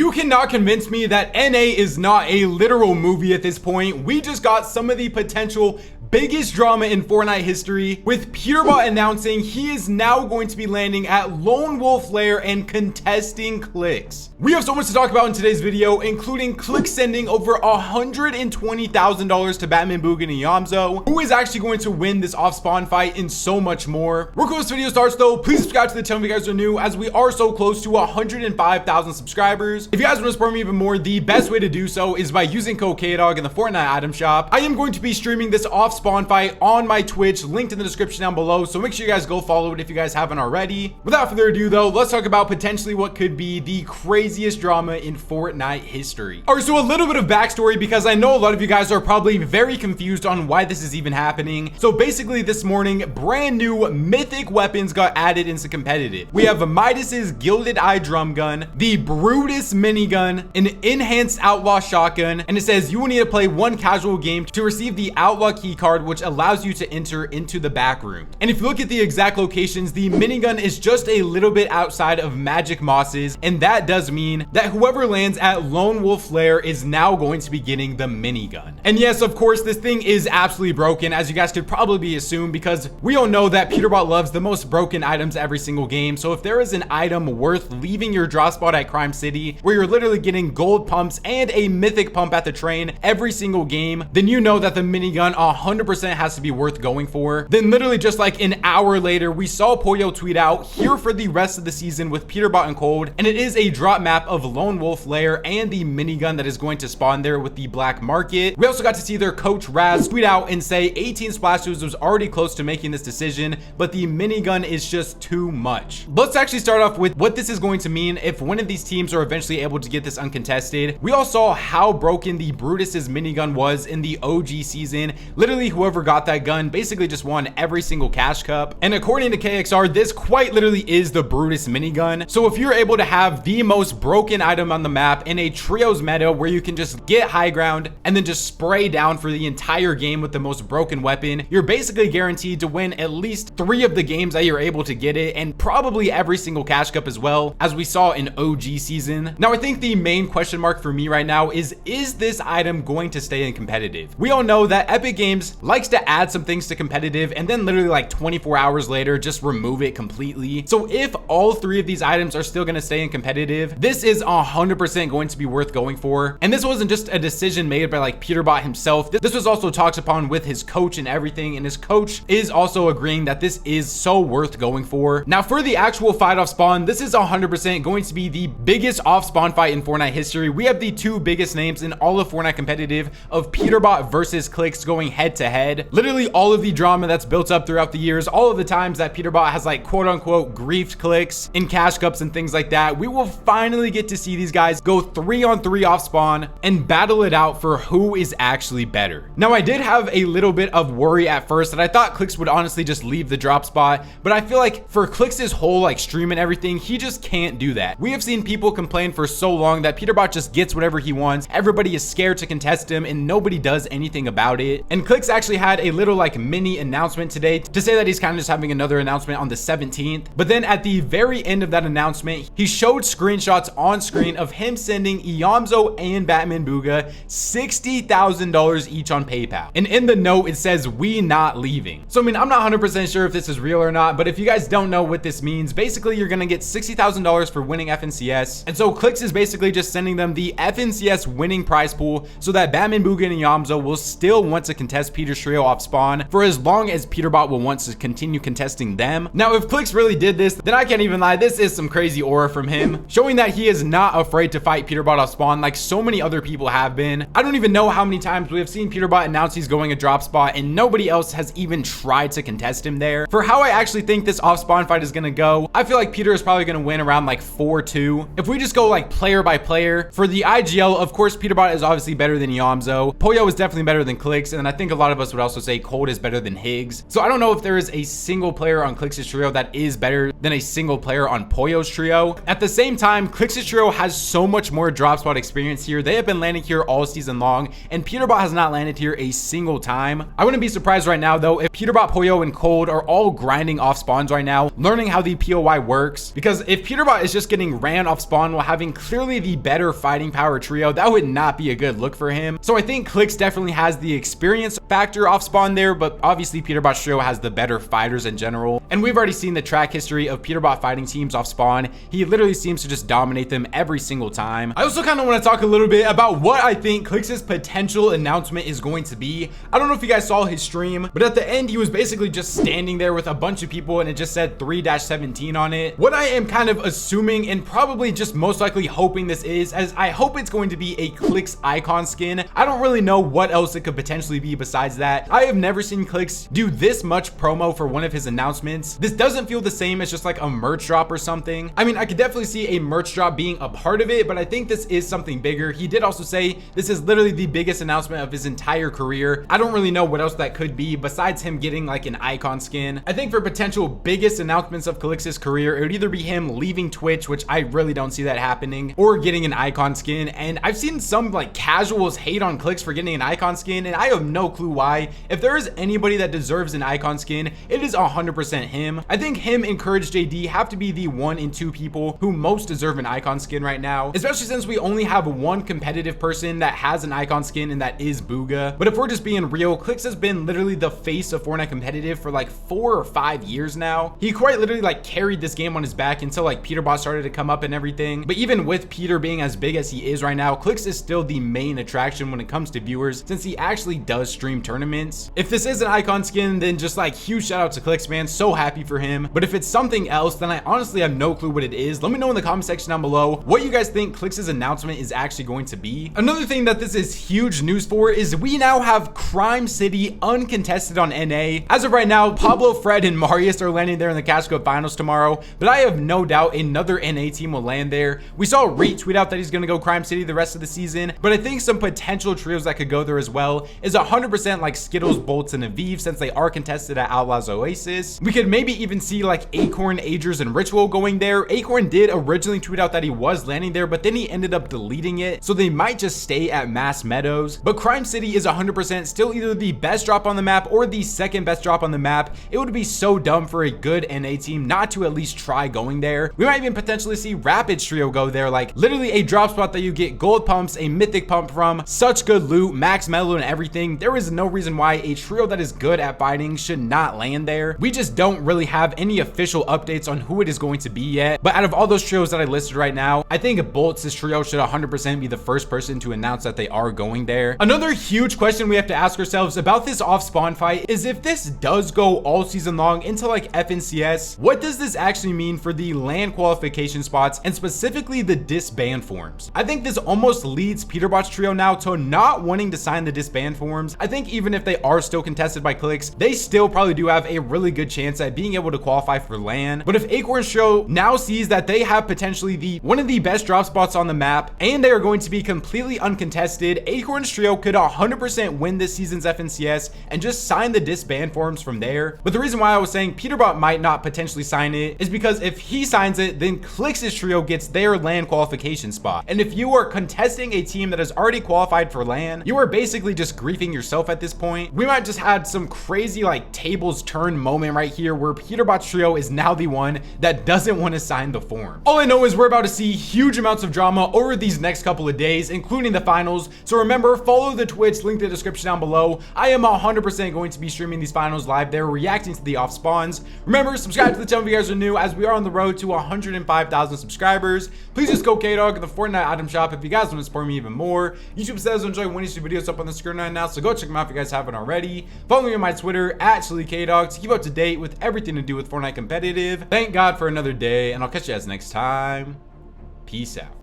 you cannot convince me that NA is not a literal movie at this point. We just got some of the potential biggest drama in Fortnite history, with Peterbot announcing he is now going to be landing at Lone Wolf Lair and contesting Clix. We have so much to talk about in today's video, including Clix sending over $120,000 to Batman Boogan and Eomzo, who is actually going to win this off-spawn fight, and so much more. Before this video starts though, please subscribe to the channel if you guys are new, as we are so close to 105,000 subscribers. If you guys want to support me even more, the best way to do so is by using code KDOG in the Fortnite item shop. I am going to be streaming this off-spawn fight on my Twitch, linked in the description down below, so make sure you guys go follow it if you guys haven't already. Without further ado though, let's talk about potentially what could be the craziest drama in Fortnite history. Alright, so a little bit of backstory, because I know a lot of you guys are probably very confused on why this is even happening. So basically this morning, brand new mythic weapons got added into competitive. We have Midas's Gilded Eye drum gun, the Brutus minigun, an enhanced outlaw shotgun, and it says you will need to play one casual game to receive the outlaw key card, which allows you to enter into the back room. And if you look at the exact locations, the minigun is just a little bit outside of Magic Mosses, and that does mean that whoever lands at Lone Wolf Lair is now going to be getting the minigun. And yes, of course, this thing is absolutely broken, as you guys could probably assume, because we all know that Peterbot loves the most broken items every single game. So if there is an item worth leaving your drop spot at Crime City, where you're literally getting gold pumps and a mythic pump at the train every single game, then you know that the minigun 100% has to be worth going for. Then literally just like an hour later, we saw Pollo tweet out, here for the rest of the season with Peterbot and Cold, and it is a drop map of Lone Wolf Lair and the minigun that is going to spawn there with the black market. We also got to see their coach Raz tweet out and say 18 Splashes was already close to making this decision, but the minigun is just too much. Let's actually start off with what this is going to mean if one of these teams are eventually able to get this uncontested. We all saw how broken the Brutus's minigun was in the OG season. Literally whoever got that gun basically just won every single cash cup, and according to KXR, this quite literally is the Brutus minigun. So if you're able to have the most broken item on the map in a trios meta where you can just get high ground and then just spray down for the entire game with the most broken weapon, you're basically guaranteed to win at least 3 of the games that you're able to get it, and probably every single cash cup as well, as we saw in OG season. Now I think the main question mark for me right now is this item going to stay in competitive? We all know that Epic Games likes to add some things to competitive and then literally like 24 hours later just remove it completely. So if all 3 of these items are still going to stay in competitive, this is 100% going to be worth going for. And this wasn't just a decision made by like Peterbot himself. This was also talked upon with his coach and everything, and his coach is also agreeing that this is so worth going for. Now for the actual fight off spawn, this is 100% going to be the biggest off spawn fight in Fortnite history. We have the 2 biggest names in all of Fortnite competitive of Peterbot versus Clix going head to head. Literally all of the drama that's built up throughout the years, all of the times that Peterbot has like quote unquote griefed Clix in cash cups and things like that, we will finally get to see these guys go 3-on-3 off spawn and battle it out for who is actually better. Now I did have a little bit of worry at first that I thought Clix would honestly just leave the drop spot, but I feel like for Clix's whole like stream and everything, he just can't do that. We have seen people complain for so long that Peterbot just gets whatever he wants, everybody is scared to contest him, and nobody does anything about it. And Clix actually had a little like mini announcement today to say that he's kind of just having another announcement on the 17th, but then at the very end of that announcement, he showed screenshots on screen of him sending Eomzo and Batman Booga $60,000 each on PayPal, and in the note it says we not leaving. So I mean, I'm not 100% sure if this is real or not, but if you guys don't know what this means, basically you're gonna get $60,000 for winning FNCS, and so Clix is basically just sending them the FNCS winning prize pool so that Batman Booga and Eomzo will still want to contest Peter's trio off spawn for as long as Peterbot will want to continue contesting them. Now if Clix really did this, then I can't even lie, this is some crazy aura from him, showing that he is not afraid to fight Peterbot off spawn like so many other people have been. I don't even know how many times we have seen Peterbot announce he's going a drop spot and nobody else has even tried to contest him there. For how I actually think this off spawn fight is gonna go, I feel like Peter is probably gonna win around like 4-2. If we just go like player by player, for the IGL, of course Peterbot is obviously better than Eomzo. Pollo is definitely better than Clix, and I think a lot lot of us would also say Cold is better than Higgs. So I don't know if there is a single player on Clix's trio that is better than a single player on Pollo's trio. At the same time, Clix's trio has so much more drop spot experience here. They have been landing here all season long, and Peterbot has not landed here a single time. I wouldn't be surprised right now though if Peterbot, Pollo, and Cold are all grinding off spawns right now, learning how the POI works, because if Peterbot is just getting ran off spawn while having clearly the better fighting power trio, that would not be a good look for him. So I think Clix definitely has the experience factor off spawn there, but obviously Peterbot's trio has the better fighters in general, and we've already seen the track history of Peterbot fighting teams off spawn. He literally seems to just dominate them every single time. I also kind of want to talk a little bit about what I think Clix's potential announcement is going to be. I don't know if you guys saw his stream, but at the end he was basically just standing there with a bunch of people and it just said 3-17 on it. What I am kind of assuming and probably just most likely hoping this is, as I hope it's going to be a Clix icon skin. I don't really know what else it could potentially be besides that. I have never seen Clix do this much promo for one of his announcements. This doesn't feel the same as just like a merch drop or something. I mean, I could definitely see a merch drop being a part of it, but I think this is something bigger. He did also say this is literally the biggest announcement of his entire career. I don't really know what else that could be besides him getting like an icon skin. I think for potential biggest announcements of Clix's career, it would either be him leaving Twitch, which I really don't see that happening, or getting an icon skin. And I've seen some like casuals hate on Clix for getting an icon skin, and I have no clue why. If there is anybody that deserves an icon skin, it is 100% him. I think him and Courage JD have to be the 1 and 2 people who most deserve an icon skin right now, especially since we only have one competitive person that has an icon skin, and that is Booga. But if we're just being real, Clix has been literally the face of Fortnite competitive for like 4 or 5 years now. He quite literally like carried this game on his back until like Peterbot started to come up and everything. But even with Peter being as big as he is right now, Clix is still the main attraction when it comes to viewers, since he actually does stream tournaments. If this is an icon skin, then just like huge shout out to Clix, man. So happy for him. But if it's something else, then I honestly have no clue what it is. Let me know in the comment section down below what you guys think Clix's announcement is actually going to be. Another thing that this is huge news for is we now have Crime City uncontested on NA. As of right now, Pablo, Fred, and Marius are landing there in the Cash Cup finals tomorrow, but I have no doubt another NA team will land there. We saw Reet tweet out that he's going to go Crime City the rest of the season, but I think some potential trios that could go there as well is 100% like Skittles, Bolts, and Aviv, since they are contested at Outlaws Oasis. We could maybe even see like Acorn, Agers, and Ritual going there. Acorn did originally tweet out that he was landing there, but then he ended up deleting it, so they might just stay at Mass Meadows. But Crime City is 100% still either the best drop on the map or the second best drop on the map. It would be so dumb for a good NA team not to at least try going there. We might even potentially see Rapid's trio go there, like literally a drop spot that you get gold pumps, a mythic pump from, such good loot, max mellow, and everything. There is no reason why a trio that is good at fighting should not land there. We just don't really have any official updates on who it is going to be yet, but out of all those trios that I listed right now, I think Bolts' trio should 100% be the first person to announce that they are going there. Another huge question we have to ask ourselves about this off spawn fight is if this does go all season long into like FNCS, what does this actually mean for the LAN qualification spots and specifically the disband forms? I think this almost leads Peterbot's trio now to not wanting to sign the disband forms. I think even if they are still contested by Clix, they still probably do have a really good chance at being able to qualify for LAN. But if Acorn's trio now sees that they have potentially one of the best drop spots on the map and they are going to be completely uncontested, Acorn's trio could 100% win this season's FNCS and just sign the disband forms from there. But the reason why I was saying Peterbot might not potentially sign it is because if he signs it, then Clix's trio gets their LAN qualification spot. And if you are contesting a team that has already qualified for LAN, you are basically just griefing yourself at this point. We might just had some crazy like tables turn moment right here where Peterbot's trio is now the one that doesn't want to sign the form. All I know is we're about to see huge amounts of drama over these next couple of days, including the finals. So remember, follow the Twitch, link in the description down below. I am 100% going to be streaming these finals live there, reacting to the off spawns. Remember, subscribe to the channel if you guys are new, as we are on the road to 105,000 subscribers. Please just go K-Dog in the Fortnite item shop if you guys want to support me even more. YouTube says enjoy one of these videos up on the screen right now, so go check them out if you guys haven't already. Follow me on my Twitter at K-Dog to keep up to date with everything to do with Fortnite competitive. Thank God for another day, and I'll catch you guys next time. Peace out.